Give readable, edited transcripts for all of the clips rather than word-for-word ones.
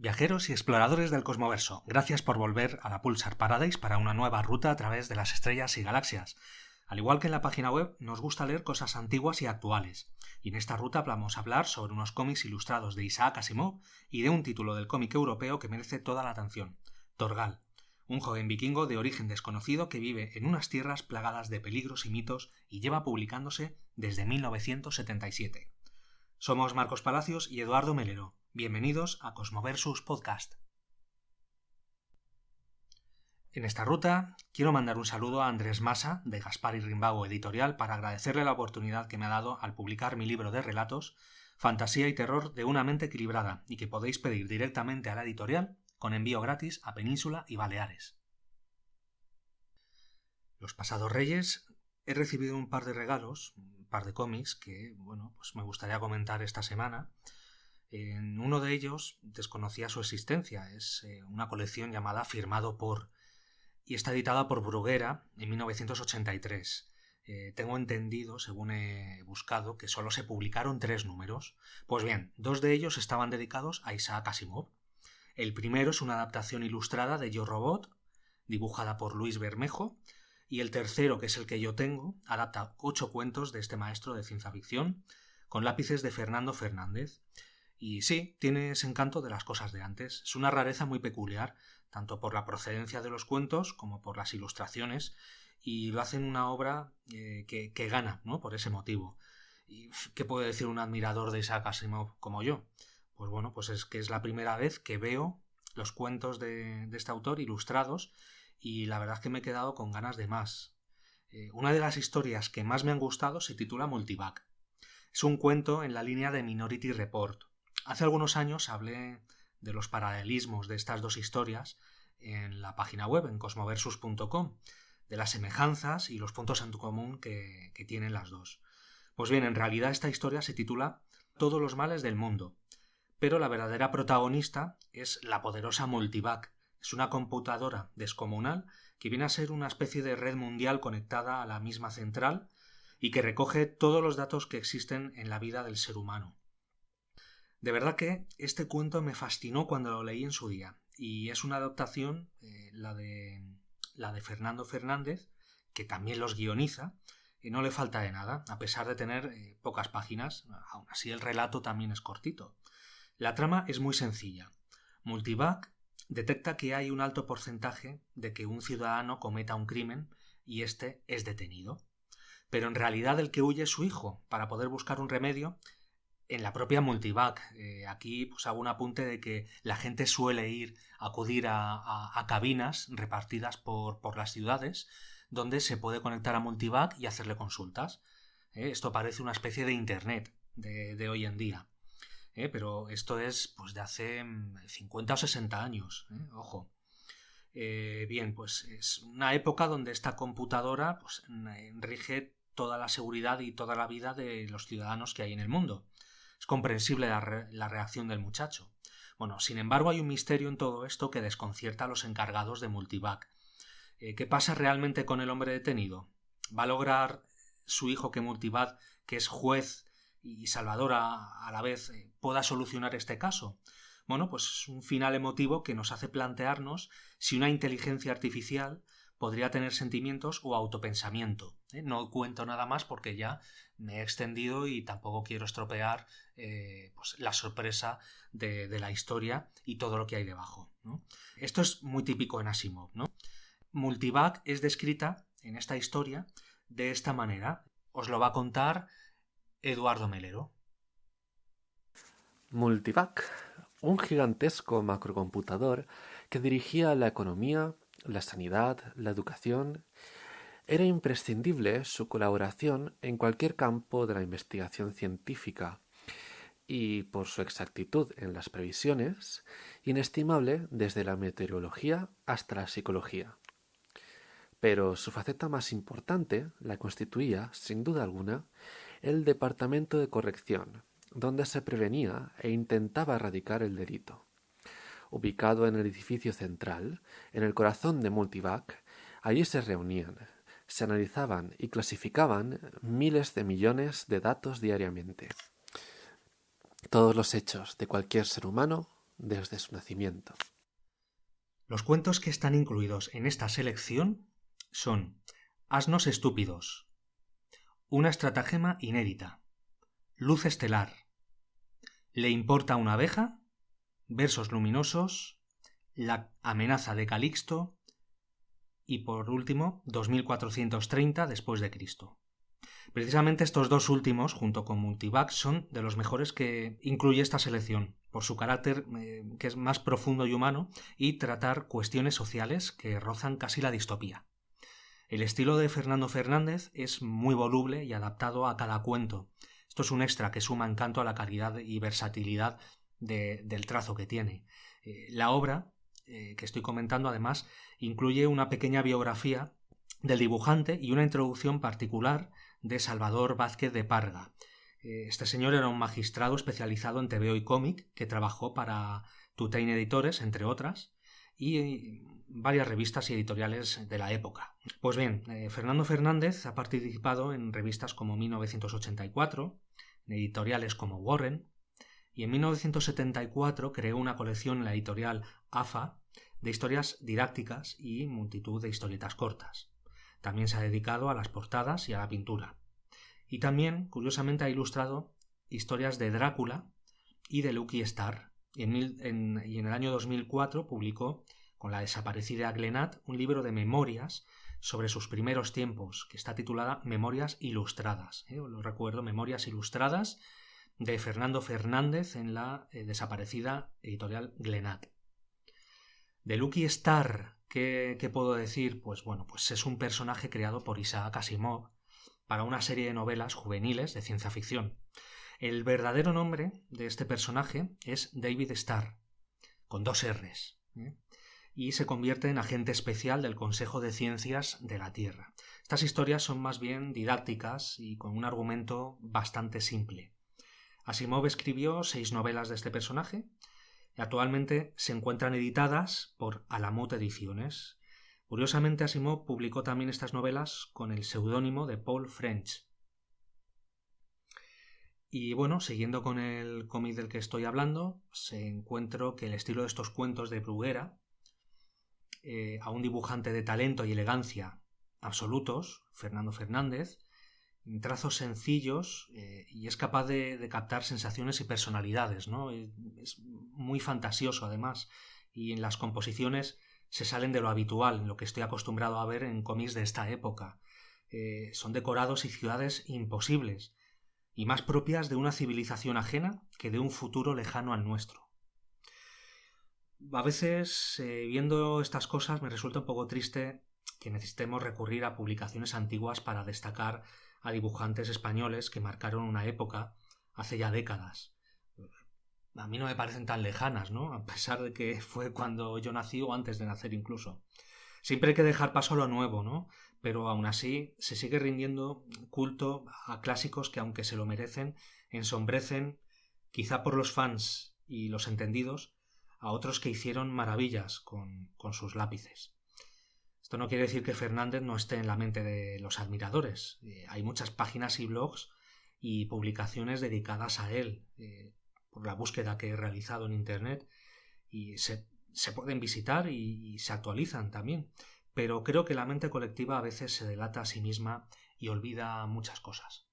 Viajeros y exploradores del cosmoverso, gracias por volver a la Pulsar Paradise para una nueva ruta a través de las estrellas y galaxias. Al igual que en la página web, nos gusta leer cosas antiguas y actuales, y en esta ruta vamos a hablar sobre unos cómics ilustrados de Isaac Asimov y de un título del cómic europeo que merece toda la atención, Torgal, un joven vikingo de origen desconocido que vive en unas tierras plagadas de peligros y mitos y lleva publicándose desde 1977. Somos Marcos Palacios y Eduardo Melero. Bienvenidos a Cosmoversus Podcast. En esta ruta quiero mandar un saludo a Andrés Massa de Gaspar y Rimbago Editorial para agradecerle la oportunidad que me ha dado al publicar mi libro de relatos Fantasía y terror de una mente equilibrada y que podéis pedir directamente a la editorial con envío gratis a Península y Baleares. Los pasados Reyes he recibido un par de regalos, un par de cómics que, pues me gustaría comentar esta semana. En uno de ellos desconocía su existencia. Es una colección llamada Firmado por y está editada por Bruguera en 1983. Tengo entendido, según he buscado, que solo se publicaron 3 números. Pues bien, 2 de ellos estaban dedicados a Isaac Asimov. El primero es una adaptación ilustrada de Yo Robot, dibujada por Luis Bermejo, y el tercero, que es el que yo tengo, adapta 8 cuentos de este maestro de ciencia ficción con lápices de Fernando Fernández. Y sí, tiene ese encanto de las cosas de antes. Es una rareza muy peculiar, tanto por la procedencia de los cuentos como por las ilustraciones, y lo hacen una obra que gana, ¿no?, por ese motivo. ¿Y qué puede decir un admirador de Isaac Asimov como yo? Pues bueno, pues es que es la primera vez que veo los cuentos de este autor ilustrados y la verdad es que me he quedado con ganas de más. Una de las historias que más me han gustado se titula Multivac. Es un cuento en la línea de Minority Report. Hace algunos años hablé de los paralelismos de estas dos historias en la página web, en cosmoversus.com, de las semejanzas y los puntos en común que tienen las dos. Pues bien, en realidad esta historia se titula Todos los males del mundo, pero la verdadera protagonista es la poderosa Multivac. Es una computadora descomunal que viene a ser una especie de red mundial conectada a la misma central y que recoge todos los datos que existen en la vida del ser humano. De verdad que este cuento me fascinó cuando lo leí en su día, y es una adaptación, la de Fernando Fernández, que también los guioniza, y no le falta de nada, a pesar de tener pocas páginas. Aún así el relato también es cortito. La trama es muy sencilla. Multivac detecta que hay un alto porcentaje de que un ciudadano cometa un crimen y este es detenido. Pero en realidad el que huye es su hijo. Para poder buscar un remedio en la propia Multivac. Aquí pues hago un apunte de que la gente suele acudir a cabinas repartidas por las ciudades donde se puede conectar a Multivac y hacerle consultas. Esto parece una especie de internet de hoy en día. Pero esto es pues de hace 50 o 60 años. Ojo. Bien, pues es una época donde esta computadora pues rige toda la seguridad y toda la vida de los ciudadanos que hay en el mundo. Es comprensible la reacción del muchacho. Bueno, sin embargo, hay un misterio en todo esto que desconcierta a los encargados de Multivac. ¿Qué pasa realmente con el hombre detenido? ¿Va a lograr su hijo que Multivac, que es juez y salvador a la vez, pueda solucionar este caso? Bueno, pues es un final emotivo que nos hace plantearnos si una inteligencia artificial podría tener sentimientos o autopensamiento. No cuento nada más porque ya me he extendido y tampoco quiero estropear pues la sorpresa de la historia y todo lo que hay debajo, ¿no? Esto es muy típico en Asimov, ¿no? Multivac es descrita en esta historia de esta manera. Os lo va a contar Eduardo Melero. Multivac, un gigantesco macrocomputador que dirigía la economía, la sanidad, la educación. Era imprescindible su colaboración en cualquier campo de la investigación científica y, por su exactitud en las previsiones, inestimable desde la meteorología hasta la psicología. Pero su faceta más importante la constituía, sin duda alguna, el Departamento de Corrección, donde se prevenía e intentaba erradicar el delito. Ubicado en el edificio central, en el corazón de Multivac, allí se reunían, se analizaban y clasificaban miles de millones de datos diariamente. Todos los hechos de cualquier ser humano desde su nacimiento. Los cuentos que están incluidos en esta selección son Asnos estúpidos, Una estratagema inédita, Luz estelar, ¿Le importa una abeja?, Versos luminosos, La amenaza de Calixto y, por último, 2430 después de Cristo. Precisamente estos dos últimos, junto con Multivac, son de los mejores que incluye esta selección, por su carácter que es más profundo y humano, y tratar cuestiones sociales que rozan casi la distopía. El estilo de Fernando Fernández es muy voluble y adaptado a cada cuento. Esto es un extra que suma encanto a la calidad y versatilidad del trazo que tiene. La obra que estoy comentando, además, incluye una pequeña biografía del dibujante y una introducción particular de Salvador Vázquez de Parga. Este señor era un magistrado especializado en TVO y cómic que trabajó para Tutein Editores, entre otras, y varias revistas y editoriales de la época. Pues bien, Fernando Fernández ha participado en revistas como 1984, en editoriales como Warren, y en 1974 creó una colección en la editorial AFA de historias didácticas y multitud de historietas cortas. También se ha dedicado a las portadas y a la pintura. Y también, curiosamente, ha ilustrado historias de Drácula y de Lucky Starr. Y en el año 2004 publicó, con la desaparecida Glenat, un libro de memorias sobre sus primeros tiempos, que está titulada Memorias Ilustradas. Lo recuerdo, Memorias Ilustradas, de Fernando Fernández, en la desaparecida editorial Glenat. De Lucky Starr, ¿qué puedo decir? Pues bueno, pues es un personaje creado por Isaac Asimov para una serie de novelas juveniles de ciencia ficción. El verdadero nombre de este personaje es David Starr, con 2 R's, y se convierte en agente especial del Consejo de Ciencias de la Tierra. Estas historias son más bien didácticas y con un argumento bastante simple. Asimov escribió 6 novelas de este personaje y actualmente se encuentran editadas por Alamut Ediciones. Curiosamente, Asimov publicó también estas novelas con el seudónimo de Paul French. Y bueno, siguiendo con el cómic del que estoy hablando, se encuentro que el estilo de estos cuentos de Bruguera, a un dibujante de talento y elegancia absolutos, Fernando Fernández, en trazos sencillos, y es capaz de captar sensaciones y personalidades, ¿no? Es muy fantasioso, además, y en las composiciones se salen de lo habitual, en lo que estoy acostumbrado a ver en cómics de esta época. Son decorados y ciudades imposibles, y más propias de una civilización ajena que de un futuro lejano al nuestro. A veces, viendo estas cosas, me resulta un poco triste que necesitemos recurrir a publicaciones antiguas para destacar a dibujantes españoles que marcaron una época hace ya décadas. A mí no me parecen tan lejanas, ¿no? A pesar de que fue cuando yo nací o antes de nacer incluso. Siempre hay que dejar paso a lo nuevo, ¿no? Pero aún así se sigue rindiendo culto a clásicos que, aunque se lo merecen, ensombrecen, quizá por los fans y los entendidos, a otros que hicieron maravillas con sus lápices. Esto no quiere decir que Fernández no esté en la mente de los admiradores. Hay muchas páginas y blogs y publicaciones dedicadas a él, por la búsqueda que he realizado en Internet, y se pueden visitar y se actualizan también. Pero creo que la mente colectiva a veces se delata a sí misma y olvida muchas cosas.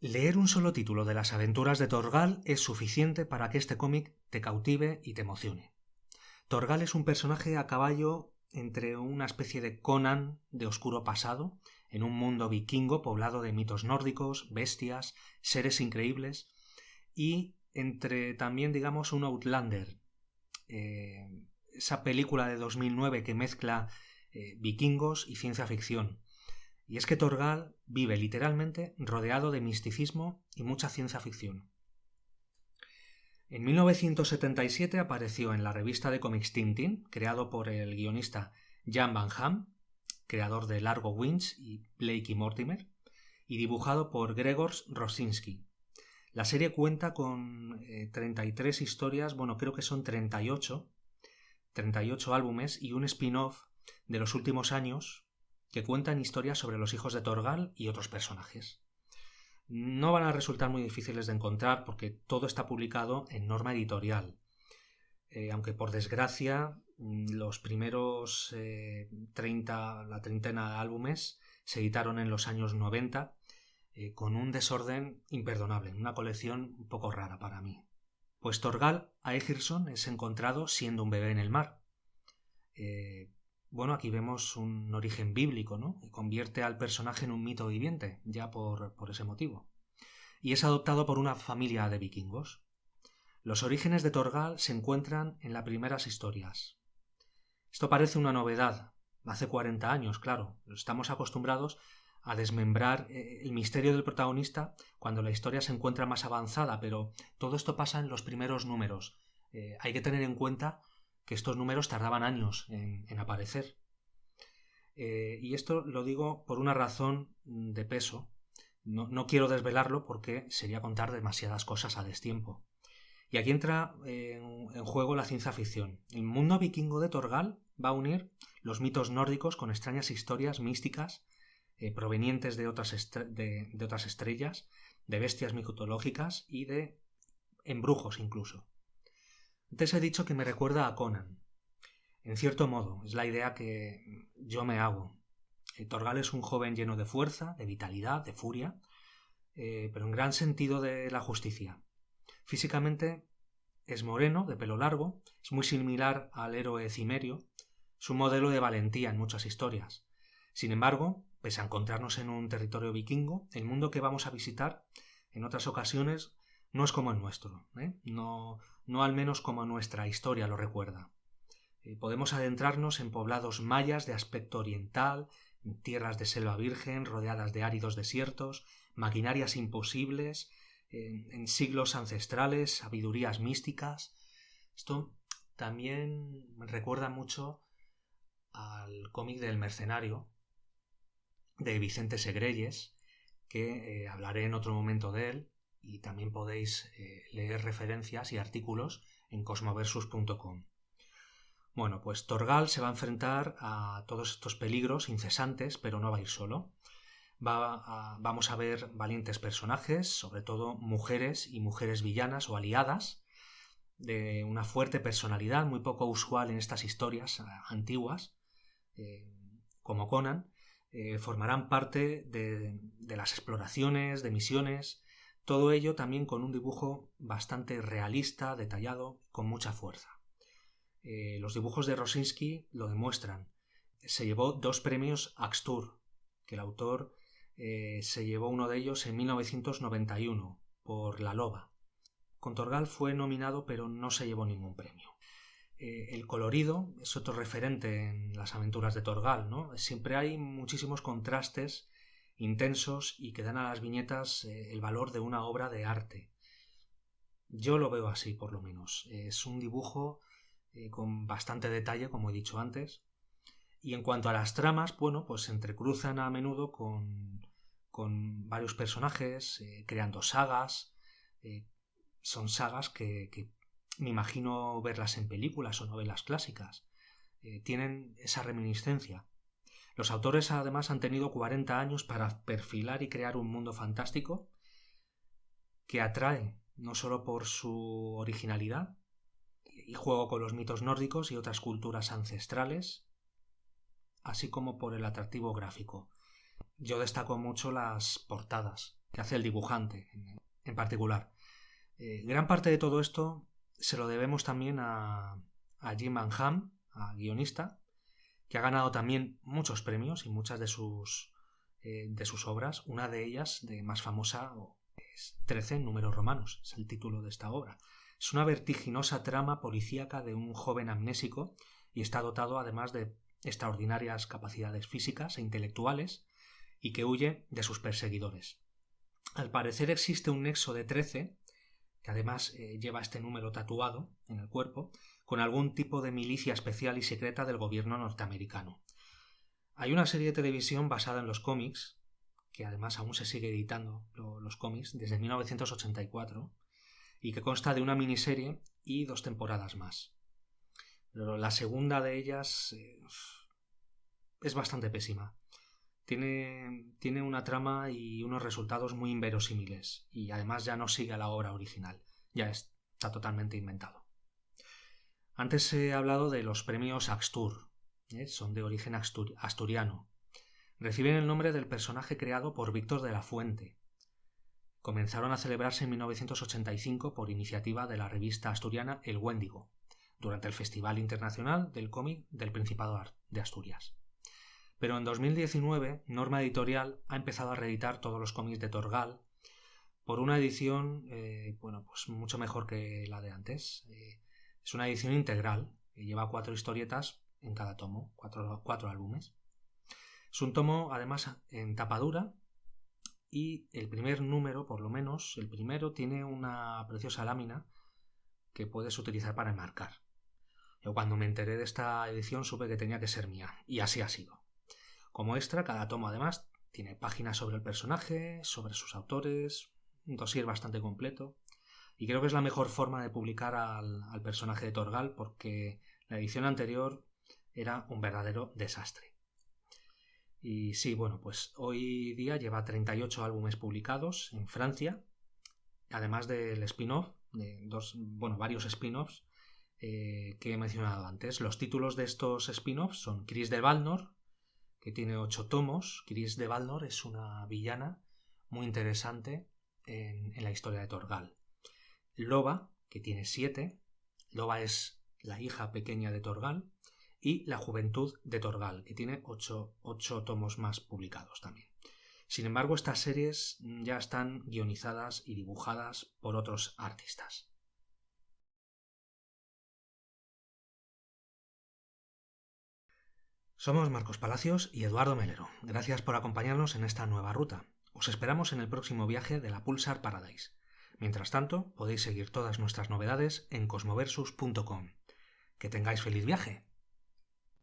Leer un solo título de las aventuras de Torgal es suficiente para que este cómic te cautive y te emocione. Torgal es un personaje a caballo entre una especie de Conan de oscuro pasado, en un mundo vikingo poblado de mitos nórdicos, bestias, seres increíbles, y entre también, digamos, un Outlander, esa película de 2009 que mezcla vikingos y ciencia ficción. Y es que Torgal vive literalmente rodeado de misticismo y mucha ciencia ficción. En 1977 apareció en la revista de cómics Tintin, creado por el guionista Jan Van Ham, creador de Largo Winch y Blake y Mortimer, y dibujado por Grzegorz Rosinski. La serie cuenta con 33 historias, bueno, creo que son 38 álbumes y un spin-off de los últimos años que cuentan historias sobre los hijos de Torgal y otros personajes. No van a resultar muy difíciles de encontrar porque todo está publicado en Norma Editorial. Aunque por desgracia los primeros la treintena de álbumes se editaron en los años 90 con un desorden imperdonable, una colección un poco rara para mí. Pues Thorgal Aegirson es encontrado siendo un bebé en el mar. Aquí vemos un origen bíblico, ¿no? Y convierte al personaje en un mito viviente, ya por ese motivo. Y es adoptado por una familia de vikingos. Los orígenes de Thorgal se encuentran en las primeras historias. Esto parece una novedad. Hace 40 años, claro. Estamos acostumbrados a desmembrar el misterio del protagonista cuando la historia se encuentra más avanzada, pero todo esto pasa en los primeros números. Hay que tener en cuenta que estos números tardaban años en aparecer. Y esto lo digo por una razón de peso. No quiero desvelarlo porque sería contar demasiadas cosas a destiempo. Y aquí entra en juego la ciencia ficción. El mundo vikingo de Thorgal va a unir los mitos nórdicos con extrañas historias místicas provenientes de otras estrellas, de bestias mitológicas y de embrujos incluso. Antes he dicho que me recuerda a Conan. En cierto modo, es la idea que yo me hago. Thorgal es un joven lleno de fuerza, de vitalidad, de furia, pero en gran sentido de la justicia. Físicamente es moreno, de pelo largo, es muy similar al héroe Cimerio, es un modelo de valentía en muchas historias. Sin embargo, pese a encontrarnos en un territorio vikingo, el mundo que vamos a visitar en otras ocasiones no es como el nuestro, no al menos como nuestra historia lo recuerda. Podemos adentrarnos en poblados mayas de aspecto oriental, en tierras de selva virgen rodeadas de áridos desiertos, maquinarias imposibles, en siglos ancestrales, sabidurías místicas. Esto también me recuerda mucho al cómic del Mercenario de Vicente Segreyes, que hablaré en otro momento de él, y también podéis leer referencias y artículos en cosmoversus.com. Bueno, pues Thorgal se va a enfrentar a todos estos peligros incesantes, pero no va a ir solo. Vamos a ver valientes personajes, sobre todo mujeres y mujeres villanas o aliadas, de una fuerte personalidad muy poco usual en estas historias antiguas, como Conan. Formarán parte de las exploraciones, de misiones, todo ello también con un dibujo bastante realista, detallado, con mucha fuerza. Los dibujos de Rosinski lo demuestran. Se llevó 2 premios Axtur, que el autor se llevó uno de ellos en 1991 por La Loba. Con Thorgal fue nominado pero no se llevó ningún premio. El colorido es otro referente en las aventuras de Thorgal, ¿no? Siempre hay muchísimos contrastes intensos y que dan a las viñetas el valor de una obra de arte. Yo lo veo así, por lo menos. Es un dibujo con bastante detalle, como he dicho antes. Y en cuanto a las tramas, pues se entrecruzan a menudo con varios personajes, creando sagas. Son sagas que me imagino verlas en películas o novelas clásicas. Tienen esa reminiscencia. Los autores además han tenido 40 años para perfilar y crear un mundo fantástico que atrae no solo por su originalidad y juego con los mitos nórdicos y otras culturas ancestrales, así como por el atractivo gráfico. Yo destaco mucho las portadas que hace el dibujante en particular. Gran parte de todo esto se lo debemos también a Jim Van Ham, a guionista, que ha ganado también muchos premios y muchas de sus obras. Una de ellas, de más famosa, es 13 números romanos, es el título de esta obra. Es una vertiginosa trama policíaca de un joven amnésico y está dotado además de extraordinarias capacidades físicas e intelectuales y que huye de sus perseguidores. Al parecer existe un nexo de 13, que además lleva este número tatuado en el cuerpo, con algún tipo de milicia especial y secreta del gobierno norteamericano. Hay una serie de televisión basada en los cómics, que además aún se sigue editando los cómics desde 1984, y que consta de una miniserie y 2 temporadas más. Pero la segunda de ellas es bastante pésima. tiene una trama y unos resultados muy inverosímiles, y además ya no sigue a la obra original, ya está totalmente inventado. Antes he hablado de los premios Axtur, son de origen asturiano. Reciben el nombre del personaje creado por Víctor de la Fuente. Comenzaron a celebrarse en 1985 por iniciativa de la revista asturiana El Wendigo, durante el Festival Internacional del Cómic del Principado de Asturias. Pero en 2019, Norma Editorial ha empezado a reeditar todos los cómics de Torgal por una edición pues mucho mejor que la de antes. Es una edición integral que lleva 4 historietas en cada tomo, 4 álbumes. Es un tomo, además, en tapadura, y el primer número, por lo menos, el primero, tiene una preciosa lámina que puedes utilizar para enmarcar. Yo cuando me enteré de esta edición supe que tenía que ser mía, y así ha sido. Como extra, cada tomo además tiene páginas sobre el personaje, sobre sus autores, un dossier bastante completo, y creo que es la mejor forma de publicar al personaje de Torgal, porque la edición anterior era un verdadero desastre. Y sí, bueno, pues hoy día lleva 38 álbumes publicados en Francia, además del spin-off, de varios spin-offs que he mencionado antes. Los títulos de estos spin-offs son Cris de Valnor, que tiene 8 tomos. Cris de Valnor es una villana muy interesante en la historia de Torgal. Loba, que tiene 7. Loba es la hija pequeña de Torgal. Y La Juventud de Torgal, que tiene 8 tomos más publicados también. Sin embargo, estas series ya están guionizadas y dibujadas por otros artistas. Somos Marcos Palacios y Eduardo Melero. Gracias por acompañarnos en esta nueva ruta. Os esperamos en el próximo viaje de la Pulsar Paradise. Mientras tanto, podéis seguir todas nuestras novedades en cosmoversus.com. Que tengáis feliz viaje.